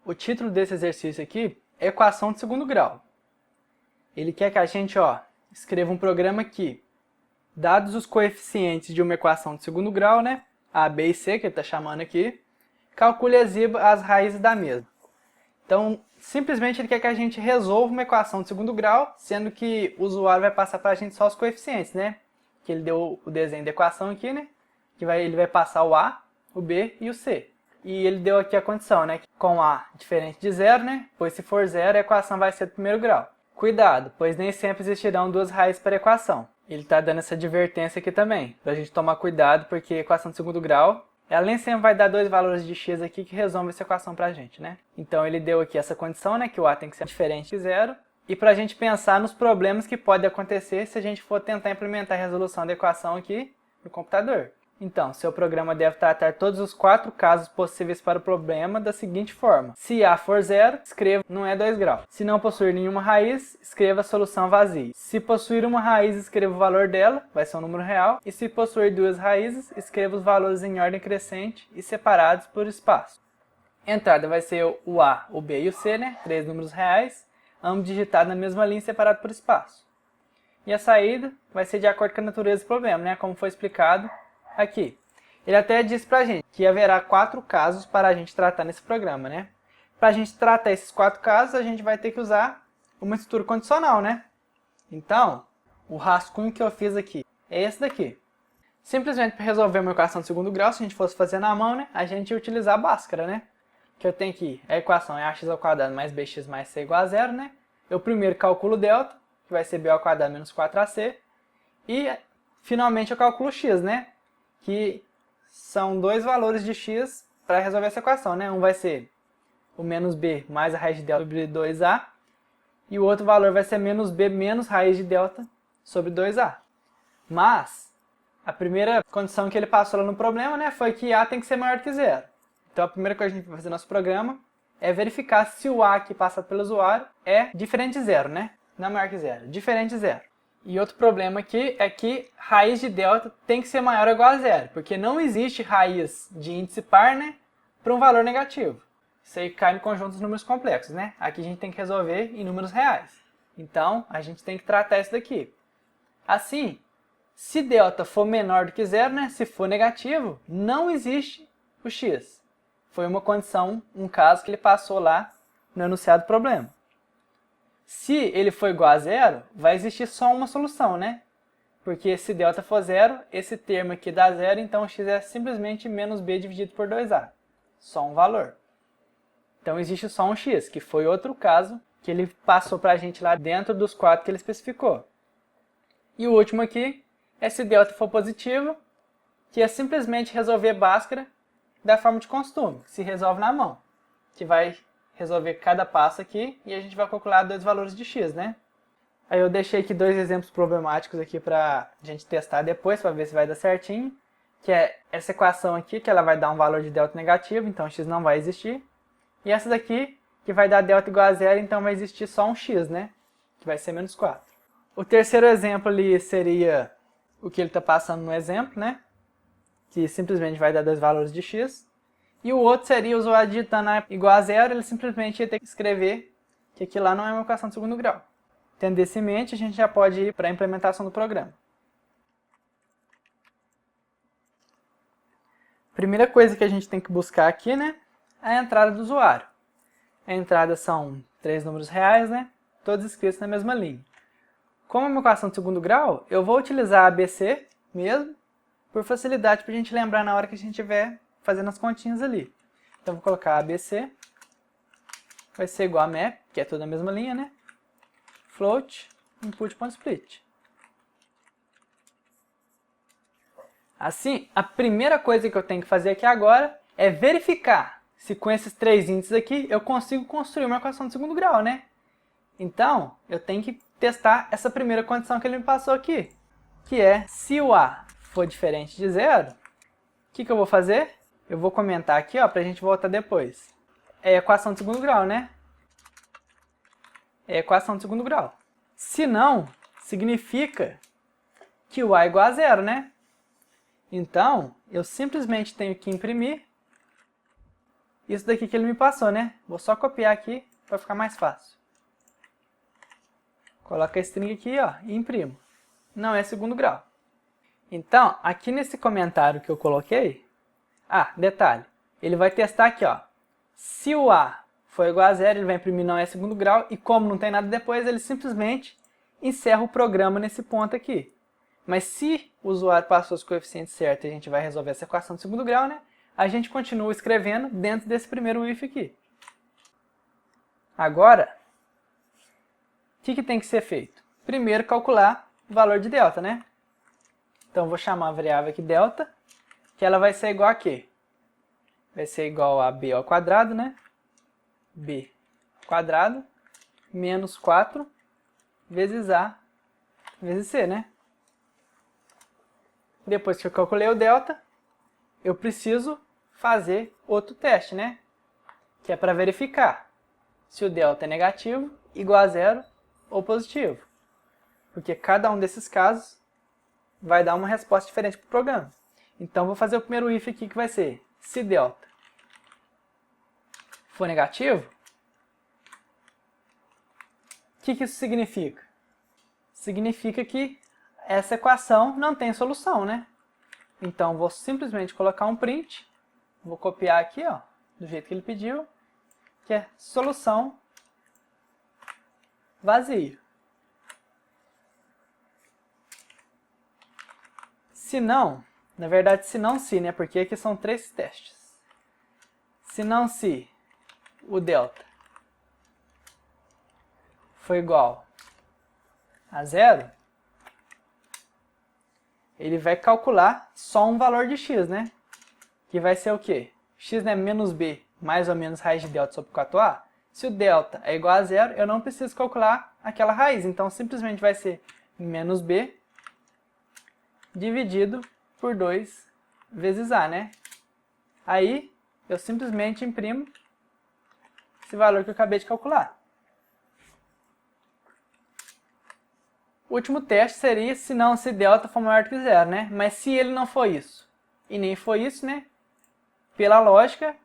O título desse exercício aqui é equação de segundo grau. Ele quer que a gente escreva um programa que, dados os coeficientes de uma equação de segundo grau, né, A, B e C, que ele está chamando aqui, calcule e exiba as raízes da mesma. Então, simplesmente ele quer que a gente resolva uma equação de segundo grau, sendo que o usuário vai passar para a gente só os coeficientes, né? Que ele deu o desenho da equação aqui, né? Ele vai passar o A, o B e o C. E ele deu aqui a condição, né? Com A diferente de zero, né? Pois se for zero, a equação vai ser do primeiro grau. Cuidado, pois nem sempre existirão duas raízes para a equação. Ele está dando essa advertência aqui também, para a gente tomar cuidado, porque a equação de segundo grau, ela nem sempre vai dar dois valores de x aqui que resolvem essa equação para a gente, né? Então ele deu aqui essa condição, né? Que o A tem que ser diferente de zero. E para a gente pensar nos problemas que podem acontecer se a gente for tentar implementar a resolução da equação aqui no computador. Então, seu programa deve tratar todos os 4 casos possíveis para o problema da seguinte forma. Se A for zero, escreva não é 2 graus. Se não possuir nenhuma raiz, escreva a solução vazia. Se possuir uma raiz, escreva o valor dela, vai ser um número real. E se possuir duas raízes, escreva os valores em ordem crescente e separados por espaço. A entrada vai ser o A, o B e o C, né? 3 números reais, ambos digitados na mesma linha, separados por espaço. E a saída vai ser de acordo com a natureza do problema, né? Como foi explicado aqui. Ele até disse pra gente que haverá 4 casos para a gente tratar nesse programa, né? Para a gente tratar esses 4 casos, a gente vai ter que usar uma estrutura condicional, né? Então, o rascunho que eu fiz aqui é esse daqui. Simplesmente para resolver uma equação de segundo grau, se a gente fosse fazer na mão, né? A gente ia utilizar a Bhaskara, né? Que eu tenho aqui, a equação é ax² mais bx mais c igual a zero, né? Eu primeiro calculo o delta, que vai ser b² menos 4ac. E, finalmente, eu calculo x, né? Que são dois valores de x para resolver essa equação, né? Um vai ser o menos b mais a raiz de delta sobre 2a, e o outro valor vai ser menos b menos raiz de delta sobre 2a. Mas, a primeira condição que ele passou lá no problema, né, foi que a tem que ser maior que zero. Então a primeira coisa que a gente vai fazer no nosso programa é verificar se o a que passa pelo usuário é diferente de zero, né? Não é maior que zero, diferente de zero. E outro problema aqui é que raiz de delta tem que ser maior ou igual a zero, porque não existe raiz de índice par, né, para um valor negativo. Isso aí cai no conjunto dos números complexos, né? Aqui a gente tem que resolver em números reais. Então, a gente tem que tratar isso daqui. Assim, se delta for menor do que zero, né, se for negativo, não existe o x. Foi uma condição, um caso que ele passou lá no enunciado do problema. Se ele for igual a zero, vai existir só uma solução, né? Porque se delta for zero, esse termo aqui dá zero, então x é simplesmente menos b dividido por 2a. Só um valor. Então existe só um x, que foi outro caso que ele passou para a gente lá dentro dos 4 que ele especificou. E o último aqui é se delta for positivo, que é simplesmente resolver Bhaskara da forma de costume, que se resolve na mão. Que vai resolver cada passo aqui e a gente vai calcular dois valores de x, né? Aí eu deixei aqui 2 exemplos problemáticos aqui para a gente testar depois, para ver se vai dar certinho. Que é essa equação aqui, que ela vai dar um valor de delta negativo, então x não vai existir. E essa daqui, que vai dar delta igual a zero, então vai existir só um x, né? Que vai ser menos 4. O terceiro exemplo ali seria o que ele está passando no exemplo, né? Que simplesmente vai dar dois valores de x. E o outro seria o usuário digitando A igual a zero, ele simplesmente ia ter que escrever que aquilo lá não é uma equação de segundo grau. Tendo isso em mente, a gente já pode ir para a implementação do programa. Primeira coisa que a gente tem que buscar aqui, né, é a entrada do usuário. A entrada são 3 números reais, né, todos escritos na mesma linha. Como é uma equação de segundo grau, eu vou utilizar a ABC mesmo, por facilidade para a gente lembrar na hora que a gente estiver fazendo as continhas ali. Então vou colocar ABC, vai ser igual a map, que é toda a mesma linha, né? Float, input.split. Assim, a primeira coisa que eu tenho que fazer aqui agora é verificar se com esses 3 índices aqui eu consigo construir uma equação de segundo grau, né? Então, eu tenho que testar essa primeira condição que ele me passou aqui, que é se o A for diferente de zero, o que eu vou fazer? Eu vou comentar aqui, para a gente voltar depois. É equação de segundo grau, né? É equação de segundo grau. Se não, significa que o A é igual a zero, né? Então, eu simplesmente tenho que imprimir isso daqui que ele me passou, né? Vou só copiar aqui para ficar mais fácil. Coloco a string aqui, ó, e imprimo. Não é segundo grau. Então, aqui nesse comentário que eu coloquei, detalhe, ele vai testar aqui, ó. Se o A for igual a zero, ele vai imprimir não é segundo grau, e como não tem nada depois, ele simplesmente encerra o programa nesse ponto aqui. Mas se o usuário passou os coeficientes certos e a gente vai resolver essa equação de segundo grau, né? A gente continua escrevendo dentro desse primeiro if aqui. Agora, o que tem que ser feito? Primeiro, calcular o valor de delta, né? Então, vou chamar a variável aqui delta, que ela vai ser igual a quê? Vai ser igual a b ao quadrado, né? b ao quadrado menos 4 vezes a vezes c, né? Depois que eu calculei o delta, eu preciso fazer outro teste, né? Que é para verificar se o delta é negativo, igual a zero ou positivo. Porque cada um desses casos vai dar uma resposta diferente para o programa. Então, vou fazer o primeiro if aqui, que vai ser se delta for negativo, o que isso significa? Significa que essa equação não tem solução, né? Então, vou simplesmente colocar um print, vou copiar aqui, ó, do jeito que ele pediu, que é solução vazio. Se não, na verdade, se não se, né? Porque aqui são 3 testes. Se não se o delta foi igual a zero, ele vai calcular só um valor de x, né? Que vai ser o quê? X, né, menos b mais ou menos raiz de delta sobre 4a. Se o delta é igual a zero, eu não preciso calcular aquela raiz. Então, simplesmente vai ser menos b dividido por 2 vezes a, né? Aí, eu simplesmente imprimo esse valor que eu acabei de calcular. O último teste seria se delta for maior do que zero, né? Mas se ele não for isso, e nem for isso, né? Pela lógica,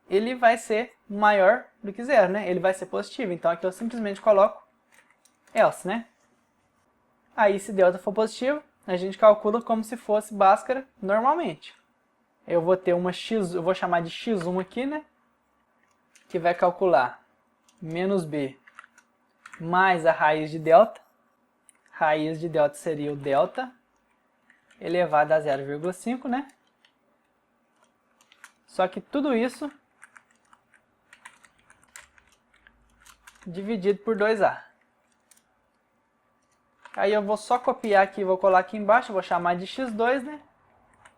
ele vai ser maior do que zero, né? Ele vai ser positivo. Então aqui eu simplesmente coloco else, né? Aí se delta for positivo, a gente calcula como se fosse Bhaskara normalmente. Eu vou ter uma x, eu vou chamar de x1 aqui, né? Que vai calcular menos b mais a raiz de delta. Raiz de delta seria o delta elevado a 0,5, né? Só que tudo isso dividido por 2a. Aí eu vou só copiar aqui, vou colar aqui embaixo, vou chamar de x2, né?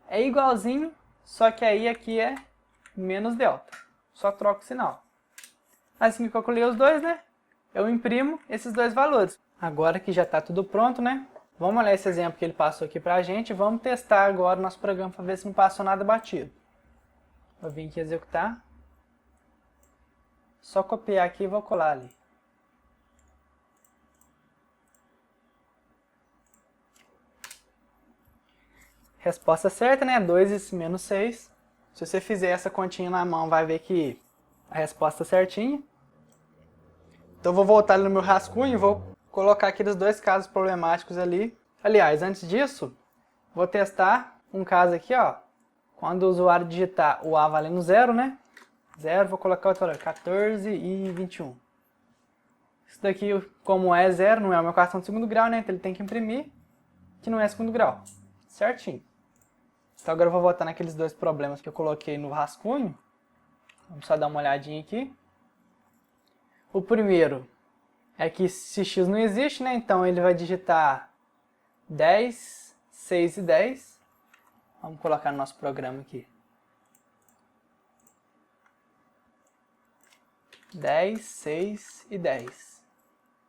É igualzinho, só que aí aqui é menos delta. Só troco o sinal. Assim que eu calculei os dois, né? Eu imprimo esses dois valores. Agora que já está tudo pronto, né? Vamos olhar esse exemplo que ele passou aqui pra gente. Vamos testar agora o nosso programa para ver se não passou nada batido. Vou vir aqui executar. Só copiar aqui e vou colar ali. Resposta certa, né? 2 e menos 6. Se você fizer essa continha na mão, vai ver que a resposta é certinha. Então vou voltar ali no meu rascunho e vou colocar aqueles dois casos problemáticos ali. Aliás, antes disso, vou testar um caso aqui, ó. Quando o usuário digitar o A valendo 0, né? 0, vou colocar outro valor, 14 e 21. Isso daqui, como é 0, não é uma equação de segundo grau, né? Então ele tem que imprimir que não é segundo grau. Certinho. Então agora eu vou voltar naqueles dois problemas que eu coloquei no rascunho. Vamos só dar uma olhadinha aqui. O primeiro é que se x não existe, né? Então ele vai digitar 10, 6 e 10. Vamos colocar no nosso programa aqui. 10, 6 e 10.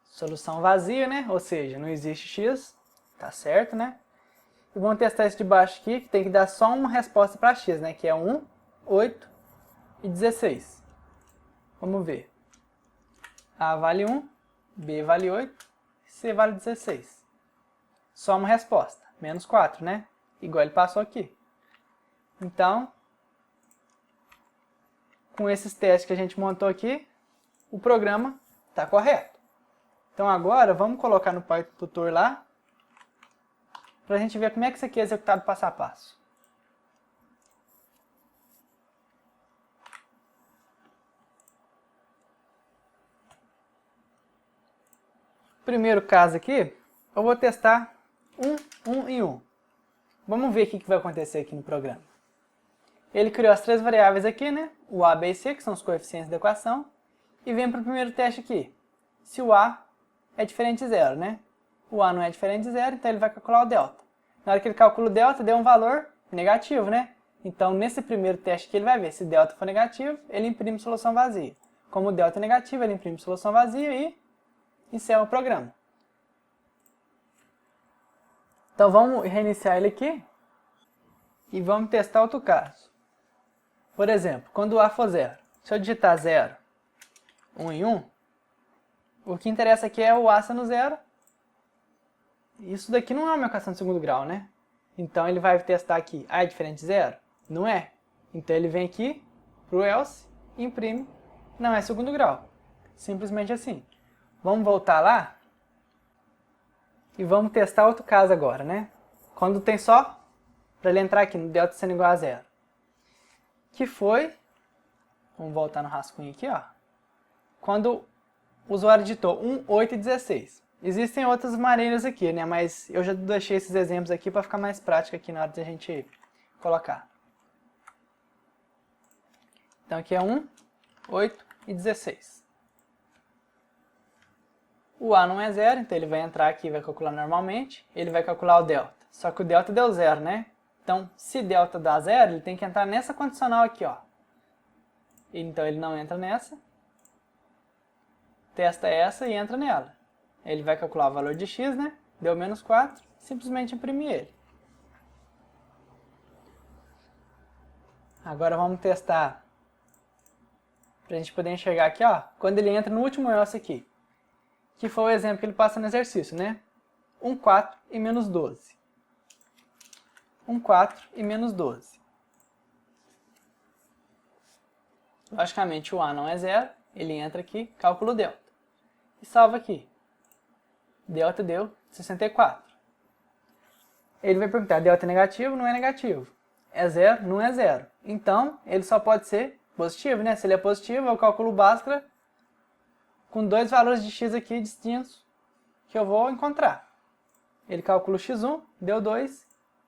Solução vazia, né? Ou seja, não existe x. Tá certo, né? E vamos testar esse de baixo aqui, que tem que dar só uma resposta para x, né? Que é 1, 8 e 16. Vamos ver. A vale 1, B vale 8, C vale 16. Só uma resposta, menos 4, né? Igual ele passou aqui. Então, com esses testes que a gente montou aqui, o programa está correto. Então agora vamos colocar no Python Tutor lá, para a gente ver como é que isso aqui é executado passo a passo. Primeiro caso aqui, eu vou testar 1 e 1. Vamos ver o que vai acontecer aqui no programa. Ele criou as três variáveis aqui, né? O A, B e C, que são os coeficientes da equação. E vem para o primeiro teste aqui. Se o A é diferente de zero, né? O A não é diferente de zero, então ele vai calcular o delta. Na hora que ele calcula o delta, deu um valor negativo, né? Então, nesse primeiro teste aqui, ele vai ver se delta for negativo, ele imprime solução vazia. Como o delta é negativo, ele imprime solução vazia e encerra o programa. Então, vamos reiniciar ele aqui e vamos testar outro caso. Por exemplo, quando o A for zero. Se eu digitar 0, 1 e 1, o que interessa aqui é o A sendo zero. Isso daqui não é uma equação de segundo grau, né? Então ele vai testar aqui, A é diferente de zero? Não é. Então ele vem aqui para o else, imprime, não é segundo grau. Simplesmente assim. Vamos voltar lá e vamos testar outro caso agora, né? Quando tem só, para ele entrar aqui no delta sendo igual a zero. Que foi, vamos voltar no rascunho aqui, ó. Quando o usuário digitou 1, 8 e 16. Existem outras maneiras aqui, né? Mas eu já deixei esses exemplos aqui para ficar mais prático aqui na hora de a gente colocar. Então aqui é 1, 8 e 16. O A não é zero, então ele vai entrar aqui e vai calcular normalmente. Ele vai calcular o delta. Só que o delta deu zero, né? Então, se delta dá zero, ele tem que entrar nessa condicional aqui, ó. Então ele não entra nessa. Testa essa e entra nela. Ele vai calcular o valor de x, né? Deu menos 4, simplesmente imprimir ele. Agora vamos testar, para a gente poder enxergar aqui, ó, quando ele entra no último else aqui, que foi o exemplo que ele passa no exercício, né? 1, 4 e menos 12. 1, 4 e menos 12. Logicamente o A não é zero, ele entra aqui, calcula o delta. E salva aqui. Delta deu 64. Ele vai perguntar, delta é negativo? Não é negativo. É zero? Não é zero. Então, ele só pode ser positivo, né? Se ele é positivo, eu calculo o Bhaskara com dois valores de x aqui distintos que eu vou encontrar. Ele calcula o x1, deu 2.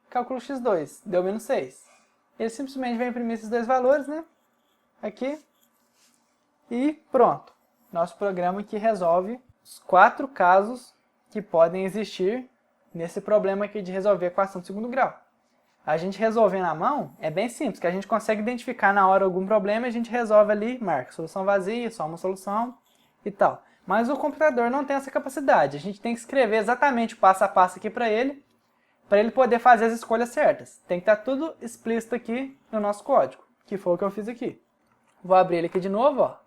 Calcula o x2, deu menos 6. Ele simplesmente vai imprimir esses dois valores, né? Aqui. E pronto. Nosso programa aqui resolve os 4 casos que podem existir nesse problema aqui de resolver a equação de segundo grau. A gente resolver na mão é bem simples, que a gente consegue identificar na hora algum problema e a gente resolve ali, marca solução vazia, só uma solução e tal. Mas o computador não tem essa capacidade. A gente tem que escrever exatamente o passo a passo aqui para ele poder fazer as escolhas certas. Tem que estar tudo explícito aqui no nosso código, que foi o que eu fiz aqui. Vou abrir ele aqui de novo, ó.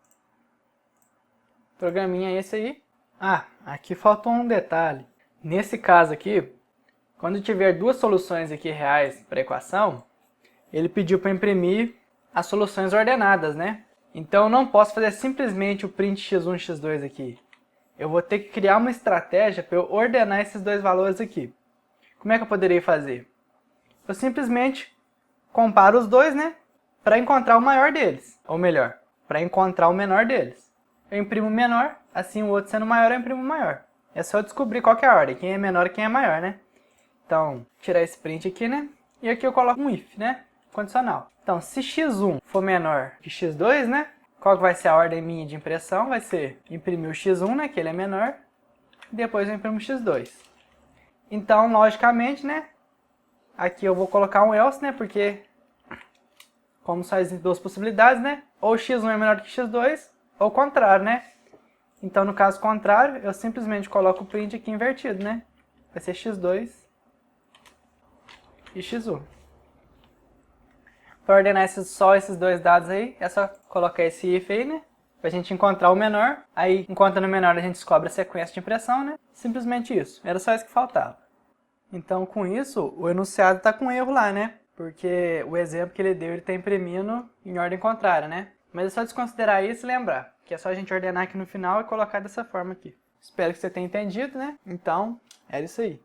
Programinha esse aí. Ah, aqui faltou um detalhe. Nesse caso aqui, quando tiver duas soluções aqui reais para a equação, ele pediu para imprimir as soluções ordenadas, né? Então eu não posso fazer simplesmente o print x1 e x2 aqui. Eu vou ter que criar uma estratégia para eu ordenar esses dois valores aqui. Como é que eu poderia fazer? Eu simplesmente comparo os dois, né? Para encontrar o maior deles. Ou melhor, para encontrar o menor deles. Eu imprimo o menor, assim o outro sendo maior, eu imprimo o maior. É só eu descobrir qual que é a ordem, quem é menor e quem é maior, né? Então, tirar esse print aqui, né? E aqui eu coloco um if, né? Condicional. Então, se x1 for menor que x2, né? Qual que vai ser a ordem minha de impressão? Vai ser imprimir o x1, né? Que ele é menor. Depois eu imprimo o x2. Então, logicamente, né? Aqui eu vou colocar um else, né? Porque, como só existem duas possibilidades, né? Ou x1 é menor que x2, ou o contrário, né? Então, no caso contrário, eu simplesmente coloco o print aqui invertido, né? Vai ser x2 e x1. Para ordenar só esses dois dados aí, é só colocar esse if aí, né? Pra gente encontrar o menor. Aí, encontrando o menor, a gente descobre a sequência de impressão, né? Simplesmente isso. Era só isso que faltava. Então, com isso, o enunciado está com erro lá, né? Porque o exemplo que ele deu, ele está imprimindo em ordem contrária, né? Mas é só desconsiderar isso e lembrar que é só a gente ordenar aqui no final e colocar dessa forma aqui. Espero que você tenha entendido, né? Então, era isso aí.